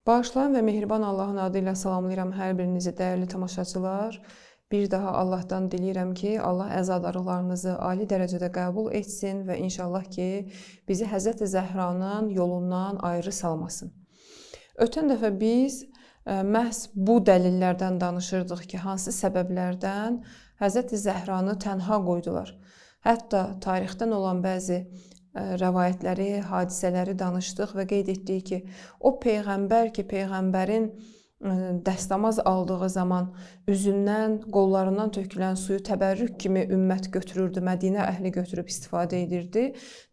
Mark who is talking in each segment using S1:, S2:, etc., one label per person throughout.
S1: Bağışlayan və mehriban Allahın adı ilə salamlayıram hər birinizi, dəyərli tamaşaçılar. Bir daha Allahdan diləyirəm ki, Allah əzadarlarınızı ali dərəcədə qəbul etsin və inşallah ki, bizi Həzrəti Zəhranın yolundan ayrı salmasın. Ötən dəfə biz məhz bu dəlillərdən danışırdıq ki, hansı səbəblərdən Həzrəti Zəhranı tənha qoydular. Hətta tarixdən olan bəzi rəvayətləri, hadisələri danışdıq və qeyd etdik ki, o peyğəmbər ki, peyğəmbərin dəstəmaz aldığı zaman üzündən, qollarından tökülən suyu təbərrük kimi ümmət götürürdü, Mədinə əhli götürüb istifadə edirdi.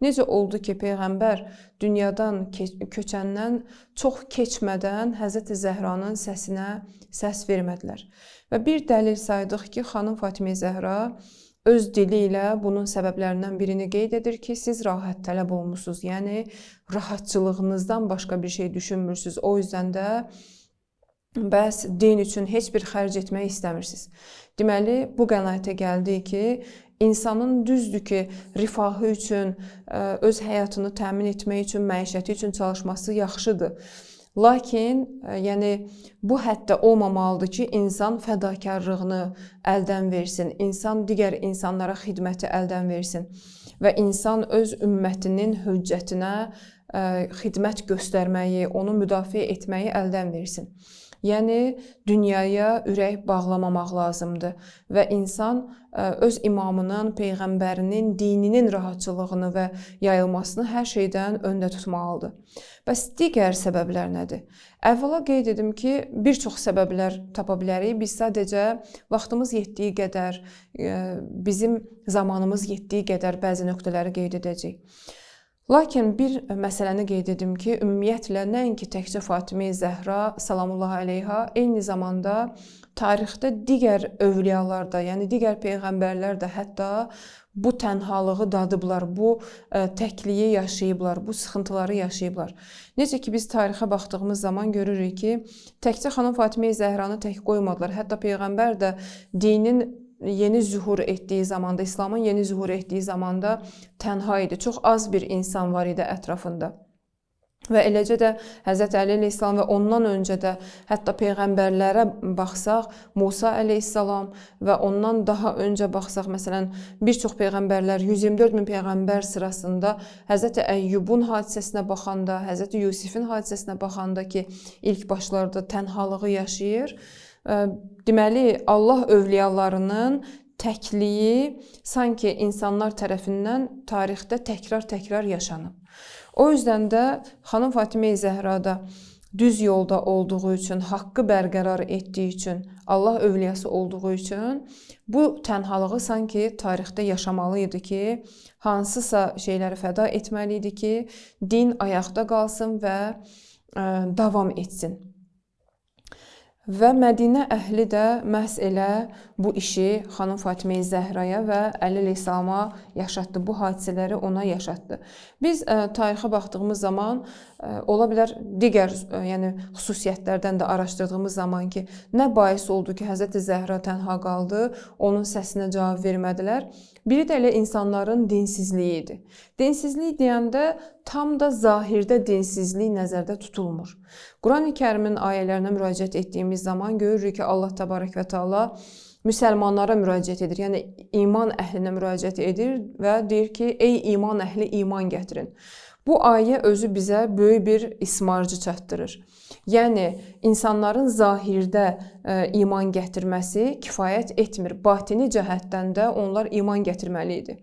S1: Necə oldu ki, peyğəmbər dünyadan köçəndən çox keçmədən Həzrəti Zəhranın səsinə səs vermədilər. Və bir dəlil saydıq ki, xanım Fatimə Zəhra öz dili ilə bunun səbəblərindən birini qeyd edir ki, siz rahat tələb olmusunuz, yəni rahatçılığınızdan başqa bir şey düşünmürsünüz. O yüzden də bəs din üçün heç bir xərc etmək istəmirsiniz. Deməli, bu qənaətə gəldi ki, insanın düzdür ki, rifahı üçün, öz həyatını təmin etmək üçün, məişəti üçün çalışması yaxşıdır. Lakin, yəni bu həddə olmamalıdır ki, insan fədakarlığını əldən versin, insan digər insanlara xidməti əldən versin və insan öz ümmətinin hüccətinə xidmət göstərməyi, onu müdafiə etməyi əldən versin. Yəni, dünyaya ürək bağlamamaq lazımdır və insan öz imamının, peyğəmbərinin, dininin rahatçılığını və yayılmasını hər şeydən öndə tutmalıdır. Bəs digər səbəblər nədir? Əvvəla qeyd edim ki, bir çox səbəblər tapa bilərik. Biz sadəcə vaxtımız yetdiyi qədər, bizim zamanımız yetdiyi qədər bəzi nöqtələri qeyd edəcəyik. Lakin bir məsələni qeyd edim ki, ümumiyyətlə nəinki təkcə Fatimə Zəhra salamullahi əleyha, eyni zamanda tarixdə digər övliyalarda, yəni digər peyğəmbərlər də hətta bu tənhalığı dadıblar, bu təkliyi yaşayıblar, bu sıxıntıları yaşayıblar. Necə ki, biz tarixə baxdığımız zaman görürük ki, təkcə xanım Fatimə Zəhranı tək qoymadılar. Hətta peyğəmbər də dinin yeni zühur etdiyi zamanda, İslamın yeni zühur etdiyi zamanda tənha idi. Çox az bir insan var idi ətrafında. Və eləcə də Həzrət Əli əleyhissalam və ondan öncə də hətta peyğəmbərlərə baxsaq, Musa əleyhissalam və ondan daha öncə baxsaq, məsələn, bir çox peyğəmbərlər, 124 min peyğəmbər sırasında Həzrət Əyyubun hadisəsinə baxanda, Həzrət Yusifin hadisəsinə baxanda ki, ilk başlarda tənhalığı yaşayır, deməli, Allah övliyalarının təkliyi sanki insanlar tərəfindən tarixdə təkrar yaşanıb. O yüzden də xanım Fatimə Zəhrada düz yolda olduğu üçün, haqqı bərqərar etdiyi üçün, Allah övliyası olduğu üçün bu tənhalığı sanki tarixdə yaşamalı idi ki, hansısa şeyləri fəda etməli idi ki, din ayaqda qalsın və davam etsin. Və Mədinə əhli də məhz elə bu işi xanım Fatimə Zəhraya və Əli əleyhissalama yaşatdı. Bu hadisələri ona yaşatdı. Biz tarixə baxdığımız zaman ola bilər digər xüsusiyyətlərdən də araşdırdığımız zaman ki, nə bais oldu ki, Həzrəti Zəhra tənha qaldı, onun səsinə cavab vermədilər. Biri də elə insanların dinsizliyi idi. Dinsizlik deyəndə tam da zahirdə dinsizlik nəzərdə tutulmur. Quran-ı Kərimin ayələrinə müraciət etdiyimiz zaman görürük ki, Allah təbarək və Teala müsəlmanlara müraciət edir. Yəni, iman əhlinə müraciət edir və deyir ki, ey iman əhli, iman gətirin. Bu ayə özü bizə böyük bir ismarcı çatdırır. Yəni, insanların zahirdə iman gətirməsi kifayət etmir. Batini cəhətdən də onlar iman gətirməli idi.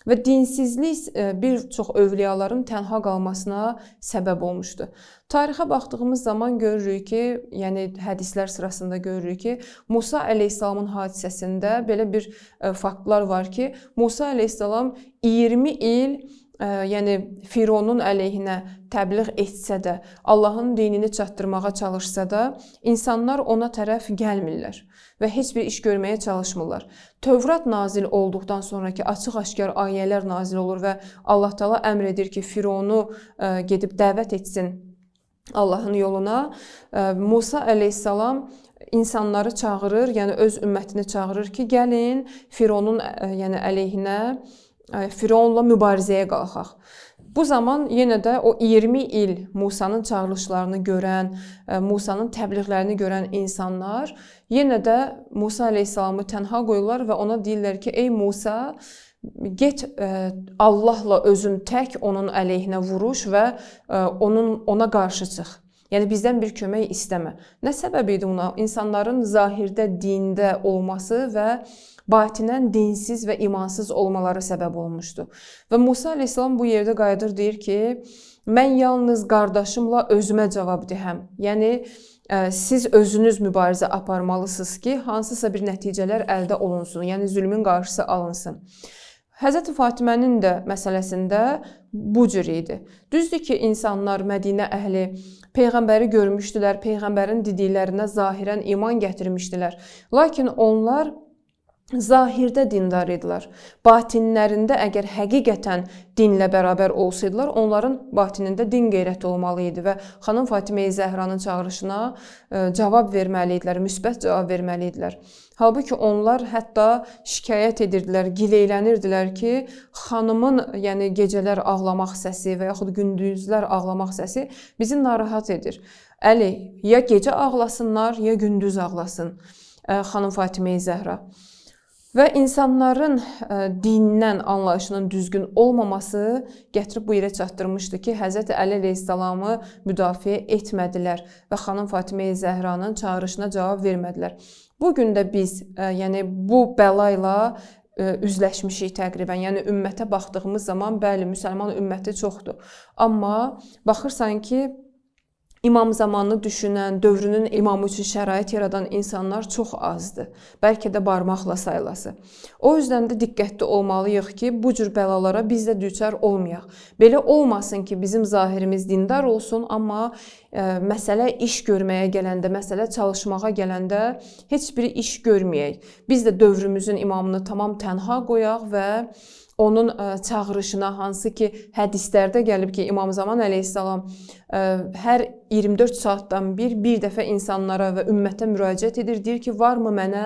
S1: Və dinsizlik bir çox övliyaların tənha qalmasına səbəb olmuşdu. Tarixə baxdığımız zaman görürük ki, yəni hədislər sırasında görürük ki, Musa əleyhissalamın hadisəsində belə bir faktlar var ki, Musa əleyhissalam 20 il yəni Fironun əleyhinə təbliğ etsə də, Allahın dinini çatdırmağa çalışsa da, insanlar ona tərəf gəlmirlər və heç bir iş görməyə çalışmırlar. Tövrat nazil olduqdan sonraki açıq-aşkar ayələr nazil olur və Allah Teala əmr edir ki, Fironu gedib dəvət etsin Allahın yoluna. Musa əleyhissalam insanları çağırır, yəni öz ümmətini çağırır ki, gəlin Fironun əleyhinə Fironla mübarizəyə qalxaq. Bu zaman yenə də o 20 il Musanın çağırışlarını görən, Musanın təbliğlərini görən insanlar yenə də Musa əleyhissalamı tənha qoyurlar və ona deyirlər ki, ey Musa, get Allahla özün tək onun əleyhinə vuruş və ona qarşı çıx. Yəni bizdən bir kömək istəmə. Nə səbəb idi buna? İnsanların zahirdə dində olması və batinən dinsiz və imansız olmaları səbəb olmuşdu. Və Musa əleyhissalam bu yerdə qayıdır, deyir ki, mən yalnız qardaşımla özümə cavabdehəm. Yəni siz özünüz mübarizə aparmalısınız ki, hansısa bir nəticələr əldə olunsun, yəni zülmün qarşısı alınsın. Həzrəti Fatimənin də məsələsində bu cür idi. Düzdür ki, insanlar, Mədinə əhli Peyğəmbəri görmüşdülər, Peyğəmbərin dediklərinə zahirən iman gətirmişdilər. Lakin onlar zahirdə dindar idilər. Batinlərində əgər həqiqətən dinlə bərabər olsaydılar, onların batinində din qeyrəti olmalı idi və xanım Fatimə-i Zəhranın çağırışına cavab verməli idilər, müsbət cavab verməli idilər. Halbuki onlar hətta şikayət edirdilər, gileylənirdilər ki, xanımın yəni gecələr ağlamaq səsi və yaxud gündüzlər ağlamaq səsi bizi narahat edir. Əli, ya gecə ağlasınlar, ya gündüz ağlasın xanım Fatimə-i Zəhra. Və insanların dinindən anlayışının düzgün olmaması gətirib bu yerə çatdırmışdı ki, Həzrəti Əli əleyhissalamı müdafiə etmədilər və xanım Fatimə-i Zəhranın çağırışına cavab vermədilər. Bugün də biz yəni bu bəla ilə üzləşmişik təqribən. Yəni ümmətə baxdığımız zaman bəli, müsəlman ümməti çoxdur. Amma baxırsan ki, İmam zamanını düşünən, dövrünün imamı üçün şərait yaradan insanlar çox azdır. Bəlkə də barmaqla sayılası. O yüzden də diqqətli olmalıyıq ki, bu cür bəlalara biz də düçar olmayaq. Belə olmasın ki, bizim zahirimiz dindar olsun, amma məsələ iş görməyə gələndə, məsələ çalışmağa gələndə heç bir iş görməyək. Biz də dövrümüzün imamını tamam tənha qoyaq və onun çağırışına, hansı ki hədislərdə gəlib ki, İmam Zaman əleyhissalam hər 24 saatdan bir dəfə insanlara və ümmətə müraciət edir. Deyir ki, varmı mənə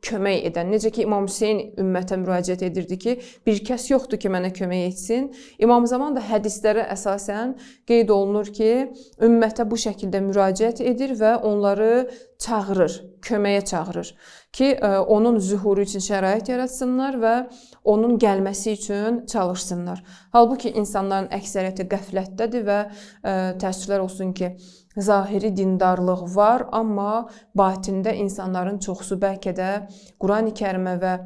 S1: kömək edən? Necə ki İmam Hüseyin ümmətə müraciət edirdi ki, bir kəs yoxdur ki mənə kömək etsin. İmam Zaman da hədislərə əsasən qeyd olunur ki, ümmətə bu şəkildə müraciət edir və onları çağırır, köməyə çağırır ki, onun zühuru üçün şərait yaratsınlar və onun gəlməsi üçün çalışsınlar. Halbuki insanların əksəriyyəti qəflətdədir və təəssüflər olsun ki, zahiri dindarlıq var, amma batində insanların çoxusu bəlkə də Qurani Kərimə və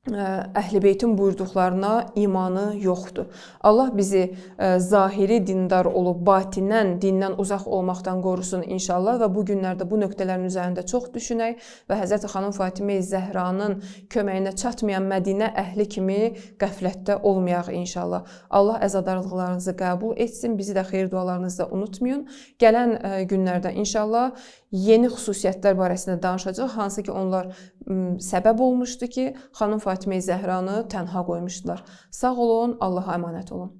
S1: Əhl-i Beytin buyurduqlarına imanı yoxdur. Allah bizi zahiri dindar olub, batinən, dindən uzaq olmaqdan qorusun inşallah və bu günlərdə bu nöqtələrin üzərində çox düşünək və Həzrəti xanım Fatimə-i Zəhranın köməyinə çatmayan Mədinə əhli kimi qəflətdə olmayaq inşallah. Allah əzadarlıqlarınızı qəbul etsin, bizi də xeyir dualarınızda unutmayın. Gələn günlərdə inşallah yeni xüsusiyyətlər barəsində danışacaq, hansı ki onlar səbəb olmuşdu ki, xanım Fatimə-i Zəhranı tənha qoymuşdular. Sağ olun, Allaha əmanət olun.